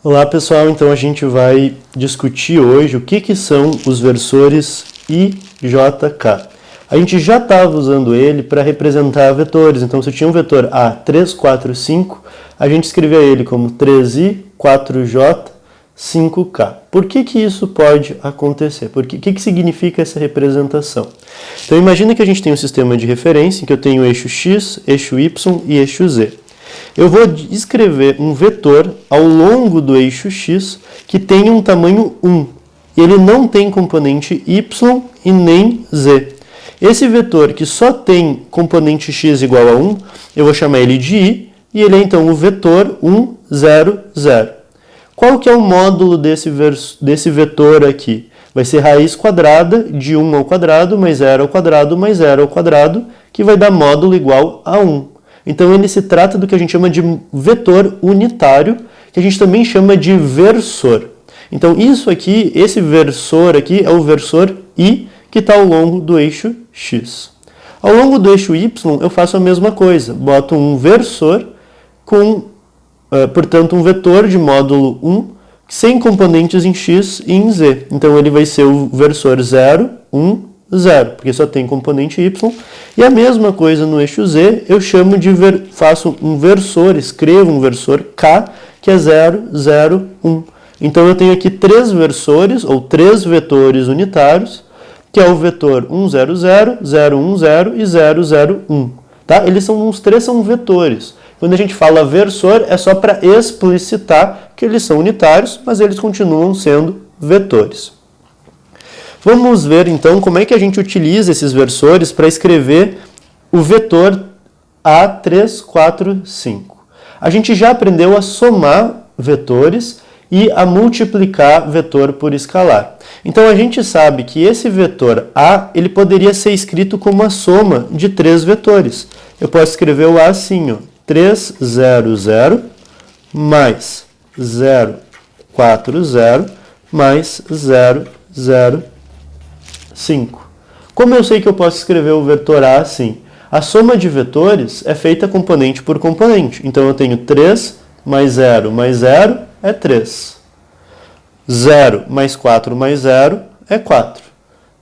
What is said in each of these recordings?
Olá pessoal, então a gente vai discutir hoje o que são os versores I, J, K. A gente já estava usando ele para representar vetores, então se eu tinha um vetor A, 3, 4, 5, a gente escrevia ele como 3i, 4j, 5k. Por que isso pode acontecer? O que significa essa representação? Então imagina que a gente tem um sistema de referência em que eu tenho eixo x, eixo y e eixo z. Eu vou escrever um vetor ao longo do eixo x que tem um tamanho 1. Ele não tem componente y e nem z. Esse vetor que só tem componente x igual a 1, eu vou chamar ele de i, e ele é então o vetor 1, 0, 0. Qual que é o módulo desse vetor aqui? Vai ser raiz quadrada de 1 ao quadrado mais 0 ao quadrado mais 0 ao quadrado, que vai dar módulo igual a 1. Então ele se trata do que a gente chama de vetor unitário, que a gente também chama de versor. Então isso aqui, esse versor aqui é o versor I, que está ao longo do eixo x. Ao longo do eixo y eu faço a mesma coisa, boto um versor com, portanto, um vetor de módulo 1, sem componentes em x e em z. Então ele vai ser o versor 0, 1, 0, porque só tem componente y. E a mesma coisa no eixo z, eu chamo de faço um versor, escrevo um versor k, que é 0, 0, 1. Então eu tenho aqui três versores, ou três vetores unitários, que é o vetor 1, 0, 0, 0, 1, 0 e 0, 0, 1. Tá? Os três são vetores. Quando a gente fala versor, é só para explicitar que eles são unitários, mas eles continuam sendo vetores. Vamos ver então como é que a gente utiliza esses versores para escrever o vetor A3, 4, 5. A gente já aprendeu a somar vetores e a multiplicar vetor por escalar. Então a gente sabe que esse vetor A ele poderia ser escrito como a soma de três vetores. Eu posso escrever o A assim, ó, 3, 0, 0, mais 0, 4, 0, mais 0, 0, 5. Como eu sei que eu posso escrever o vetor A assim? A soma de vetores é feita componente por componente. Então eu tenho 3 mais 0 é 3. 0 mais 4 mais 0 é 4.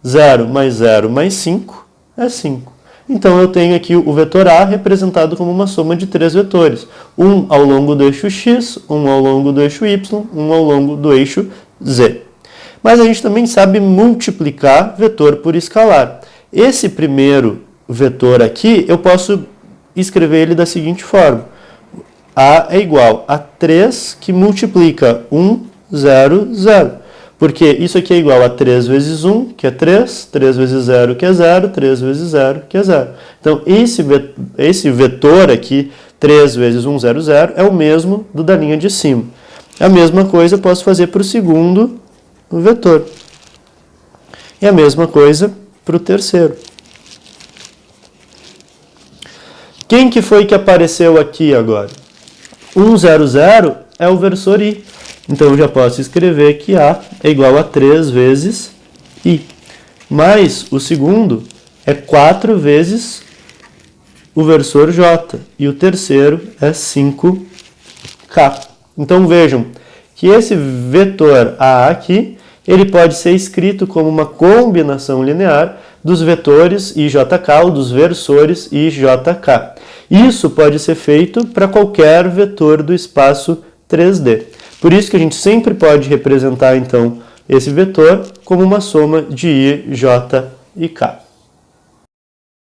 0 mais 5 é 5. Então eu tenho aqui o vetor A representado como uma soma de três vetores. Um ao longo do eixo x, um ao longo do eixo y, um ao longo do eixo z. Mas a gente também sabe multiplicar vetor por escalar. Esse primeiro vetor aqui, eu posso escrever ele da seguinte forma. A é igual a 3 que multiplica 1, 0, 0. Porque isso aqui é igual a 3 vezes 1, que é 3, 3 vezes 0, que é 0, 3 vezes 0, que é 0. Então, esse vetor aqui, 3 vezes 1, 0, 0, é o mesmo do da linha de cima. A mesma coisa eu posso fazer para o segundo vetor. E a mesma coisa para o terceiro. Quem que foi que apareceu aqui agora? 1, 0, 0 é o versor I. Então eu já posso escrever que A é igual a 3 vezes I. Mas o segundo é 4 vezes o versor J. E o terceiro é 5K. Então vejam que esse vetor A aqui, ele pode ser escrito como uma combinação linear dos vetores IJK ou dos versores IJK. Isso pode ser feito para qualquer vetor do espaço 3D. Por isso que a gente sempre pode representar, então, esse vetor como uma soma de I, J e K.